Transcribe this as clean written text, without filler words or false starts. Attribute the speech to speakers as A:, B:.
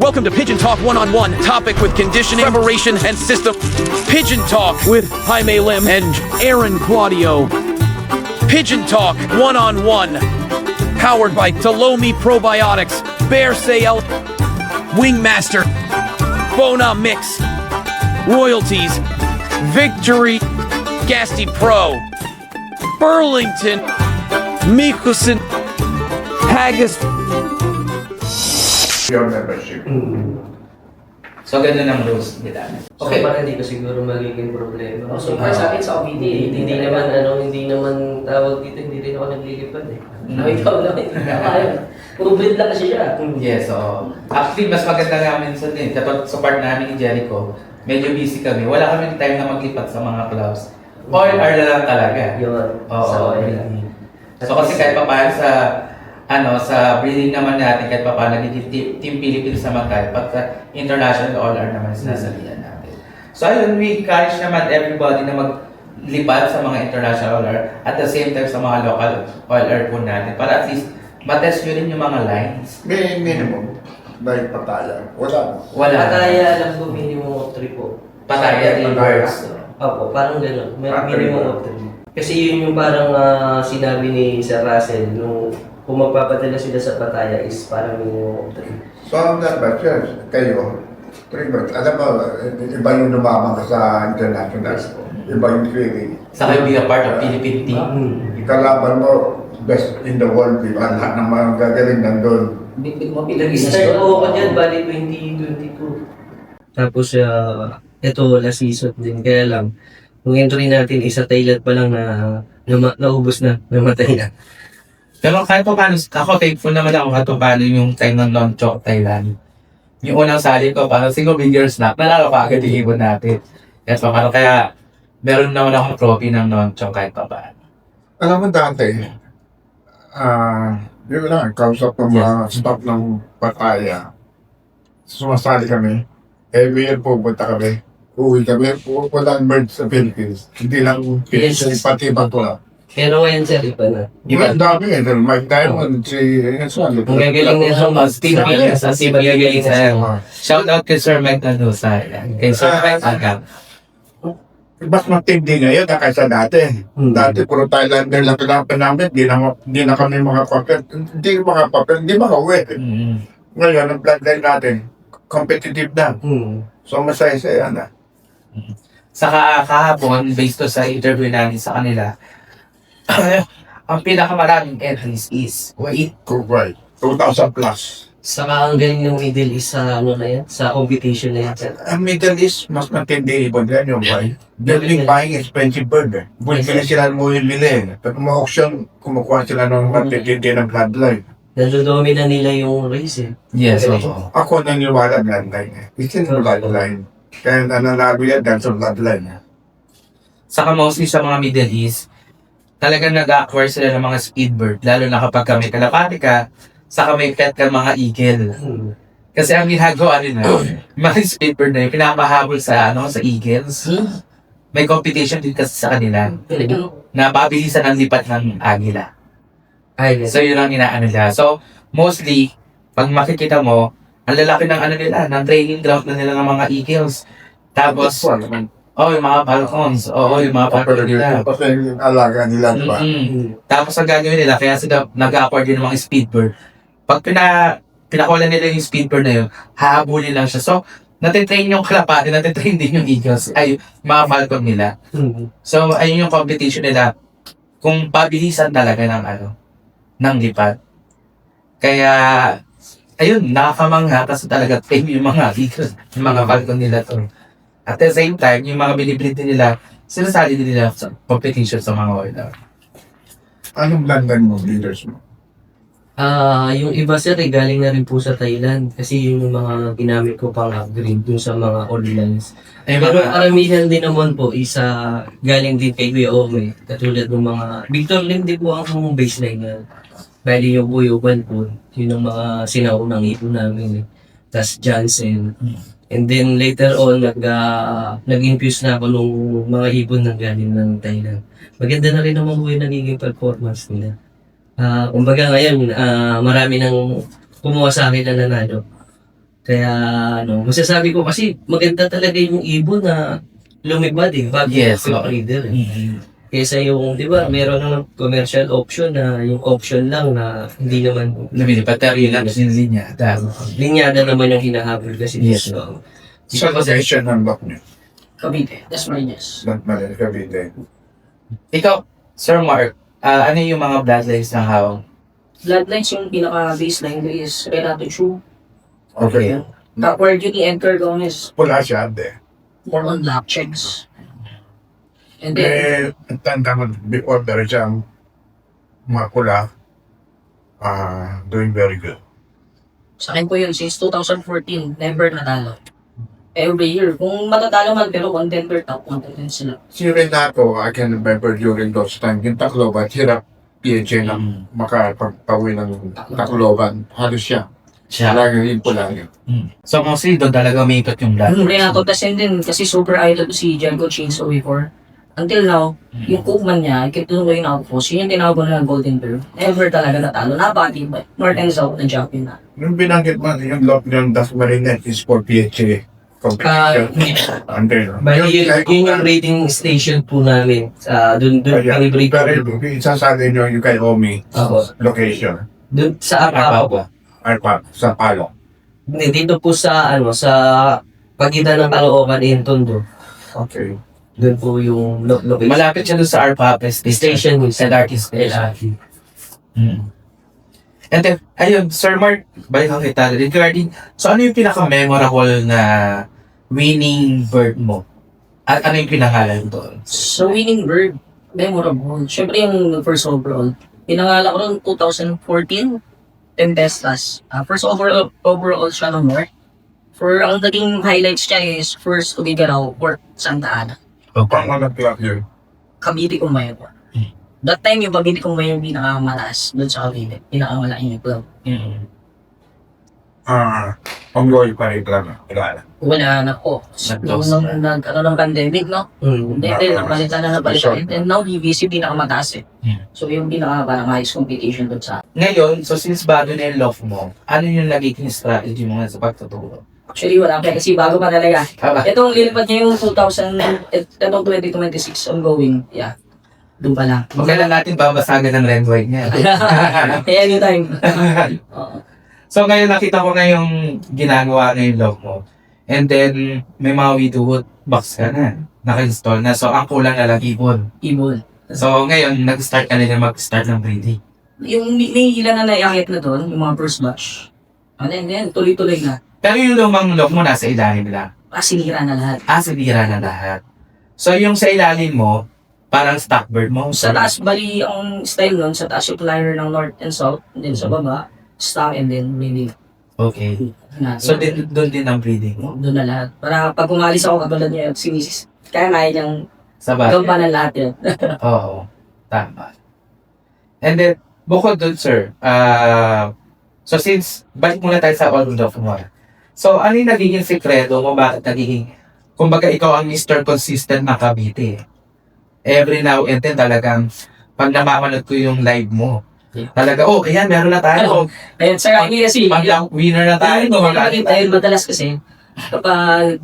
A: Welcome to Pigeon Talk One-on-One, topic with conditioning, preparation, and system. Pigeon Talk with Jaime Lim and Aaron Claudio. Pigeon Talk One-on-One, powered by Talomi Probiotics, Bear Sale, Wingmaster, Bona Mix, Royalties, Victory, Gasty Pro, Burlington, Mikusin, Haggis.
B: Your membership.
C: So, ganun ang rules nila.
D: Okay. So, parang hindi ko siguro magiging problema.
C: So, para sa akin sa OPD,
D: Hindi naman tawag dito, hindi rin ako naglilipad eh.
C: Ikaw lang, hindi ka kaya. Puro bleed lang kasi siya.
E: Yes, so actually mas maganda namin sa din. Kapag sa part namin ni Jericho, medyo busy kami. Wala kami time na maglipat sa mga clubs. All are na lang talaga.
D: Yun.
E: Oo. So kasi kahit pa paano sa breeding naman natin, kahit pa paano naging Team Philippines naman tayo, but international all are naman sinasalihan natin. So ayun, we encourage naman everybody na maglipad sa mga international all are at the same time sa mga local all are po natin para at least matest nyo rin yung mga lines.
B: May minimum. Dahil pataya. Wala.
D: Pataya, alam ko, minimum of 3 po.
E: Pataya 3 birds.
D: Opo, parang gano'n. May minimum of 3. Kasi yun yung parang sinabi ni Sir Russell, nung kung magpapadala sila sa pataya is parang minimum of 3.
B: So, ang dapat yun, kayo, 3 months. Alam mo, iba yung lumabang ka sa international. Iba yung training.
E: Sa kayo be a part of Philippine team.
B: Ikalaban mo, best in the world, di ba? Lahat ng mga gagaling nandun.
C: Big mo pilang
D: Start po ako dyan, bali 2022. Tapos, ito, last season din. Kaya lang, nung entry natin, isa Thailand pa lang na naubos na, namatay na.
E: Pero kahit pa paano, ako thankful naman ako kahit pa paano yung time ng Nonchok Thailand. Yung unang sali ko, parang single bigger snap, nalala pa agad yung ibon natin. Kahit pa paano, kaya meron naman akong trophy ng Nonchok kahit pa paano.
B: Alam mo dati, yun lang, kausap ng mga staff ng pataya. Sumasali kami. Every year pupunta kami. Uwi kami, walang birds sa Philippines. Hindi lang Philippines,
D: Yes.
B: pati iba po.
D: Pero ngayon, sir, iba na.
B: Iba ang dami eh. Mike Diamond, si Enson.
D: Ang gagaling nila
E: Mas team Philippines, as in gagaling sa shout out kay Sir Mike Tanusa. Kay Sir Mike Agam.
B: Mas matindi ngayon na kaysa dati. Dati puro Thailander lang kailangan namin. Di na kami mga papel. Hindi makauwi. Ngayon, ang bloodline natin, competitive na. So masaya-saya na.
E: Saka kahapon, based to sa interview namin sa kanila, ang pinakamaraming entries is 8.
B: Right. 2,000 plus.
D: Saka ang galing ng Middle East sa ano na yan, sa competition na yan.
B: Ang Middle East, mas matindi ibon yan yung buhay. They're buying expensive bird eh. Bumili sila mo yung lili. Pero mga auction, kumukuha sila ng matindi ng bloodline.
D: Nadodomina nila yung race eh.
E: Yes,
D: Okay.
E: oo.
B: Ako naniniwala bloodline eh. It's in bloodline. Kaya nananabi yan dahil sa bloodline.
E: Saka mostly sa mga Middle East, talagang nag-acquire sila ng mga speedbird, lalo na kapag kami kalapati ka, saka may pet ka mga eagle. Kasi ang ginagawa nila, mga speedbird na yun, pinakahabol sa eagles. May competition din kasi sa kanila, na pabilisan ang lipat ng agila.
D: Ay,
E: So yun ang inaano nila. So mostly, pag makikita mo, ang lalaki ng ng training ground na nila ng mga eagles. Tapos, yung mga falcons, yung mga falcon nila.
B: Tapos yung alaga nila, di ba?
E: Tapos ang gagawin nila, kaya sila nag-acquire din ng mga speedbird. Pag pinakuha nila yung speedbird na yun, hahabulin lang siya. So, natitrain yung kalapati, natitrain din yung eagles, mga falcon nila. So, ayun yung competition nila. Kung pabilisan talaga ng lipat. Kaya, ayun, nakakamangha kasi talaga train yung mga eagles, yung mga falcon nila to. At the same time, yung mga binibreed din nila, sinasali din nila sa competition sa mga order.
B: Anong bloodline mo, leaders mo?
D: Yung iba sir, galing na rin po sa Thailand. Kasi yun yung mga ginamit ko pang upgrade dun sa mga all-lines. Pero karamihan din naman po, galing din kay Kuya Ome. Katulad ng mga, Victor Lim din po ang baseline na. Bali yung Buyuban po, yun ang mga sinaunang ipon namin. Tas Johnson. And then later on, nag-infuse na ako nung mga ibon na galing ng Thailand. Maganda na rin naman po yung nagiging performance nila. Kumbaga ngayon, marami nang kumuha sa akin na nanalo. Kaya, masasabi ko kasi maganda talaga yung ibon na lumipad bago
E: Yes,
D: yung breeder. Kesa yung, di ba, meron ng commercial option na yung option lang na hindi naman
E: Lumilipad tayo lang yung linya.
D: linyada naman yung hinahabol kasi.
E: Yes.
D: So,
B: Sa location ng lock niyo.
C: Cavite. That's my guess.
B: Nagmalit Cavite.
E: Ikaw, Sir Mark, ano yung mga bloodlines ng hawang?
C: Bloodlines yung pinaka-baseline ko is Renato Chu.
B: Okay.
C: Backward yun ni Edgar Gomez.
B: Pula siya, ate.
C: More on black checks. And then,
B: Tanda ko, before there siyang mga pula, doing very good.
C: sa akin po yun, since 2014, never natalo. Every year. Kung matatalo man, pero contender, top contender sila.
B: Si Renato, I can remember during those time, yung Tacloban, hirap PHA na makapagpawi ng Tacloban. Halos siya.
E: Siya.
B: Lagi yung pula niya.
E: So, mostly doon talaga may ikot yung blood.
C: Renato, tas yun din, kasi super idol ko si Janko Chainsaw before. Until now, yung Cookman niya, kitulong ko yung outpost, yun yung tinawag ko na ng Golden Bear. Never talaga natalo. Napakatibay. North and South na champion na.
B: Nung binanggit mo, yung lock ng Das Marinet is for PHA competition. Until.
D: bali, yun yung rating station po namin. Dun
B: Ayan.
D: pinibreak
B: Pero isasali nyo yung kay Omi location.
D: dun sa Apapo.
B: Arpa, sa Palo.
D: Dito po sa, sa pagitan ng Caloocan and Tondo.
B: Okay.
D: Doon po yung location.
E: Malapit siya doon sa Arpapa Station
D: Station
E: sa LRT
D: LRT.
E: And then, ayun, Sir Mark, balik ako kita. Regarding, so ano yung pinaka-memorable na winning bird mo? At ano yung pinangalan doon?
C: So, winning bird, memorable. Siyempre yung first overall. Pinangala ko noong 2014, Tempestas. First overall siya ng North. For ang naging highlights niya is first Ubigaraw, Port Santa Ana.
B: Paano nag-clock yun?
C: Cavite Kumayan. That time yung Cavite Kumayan yung pinakamalakas doon sa Cavite. Pinakamalaking yung club.
B: Ongoing pa rin lang.
C: Wala na po.
E: Nag-close
C: Nung ng pandemic, no? Then, napalitan na napalitan. And now, UBC pinakamataas eh. So, yung parang highest competition doon sa
E: Ngayon, so since bago na yung love mo, ano yung nagiging strategy mo nga sa pagtuturo?
C: Actually, wala pa kasi bago pa talaga.
E: Aba,
C: Itong lilipad niya yung itong 2026 ongoing. Yeah. Doon pa lang.
E: magkailan natin babasagan ng red white niya.
C: Anytime. Oo.
E: So ngayon nakita ko na yung ginagawa na yung love mo. And then, may mga widowhood box ka na. Naka-install na. So, ang kulang na lang ibon.
C: Ibon.
E: So, ngayon, nag-start ka na mag-start ng breeding.
C: Yung may ilan na naiakit na doon, yung mga first batch. And then, tuloy-tuloy na.
E: Pero yung lumang love mo nasa ilalim lang.
C: Sinira na lahat.
E: Sinira na lahat. So, yung sa ilalim mo, parang stock bird mo.
C: Sa taas, bali ang style nun, sa taas yung liner ng North and South, and then sa baba, stock and then breeding.
E: Okay. So, doon din ang breeding mo.
C: Doon na lahat. Para pag umalis ako, katulad niya, si Mrs. Kaya niyang
E: Sa bagay.
C: gampanan lahat yun.
E: Oo. Tama. And then, bukod doon, sir, so since, balik muna tayo sa all of more. So, ano yung nagiging sekreto mo? Bakit nagiging, kumbaga ikaw ang Mr. Consistent na Cavite. Every now and then talagang, pag namamanood ko yung live mo, talaga, ayan, meron na tayo.
C: Ayun, sir, hindi kasi,
E: Pag winner na tayo.
C: tayo madalas kasi, kapag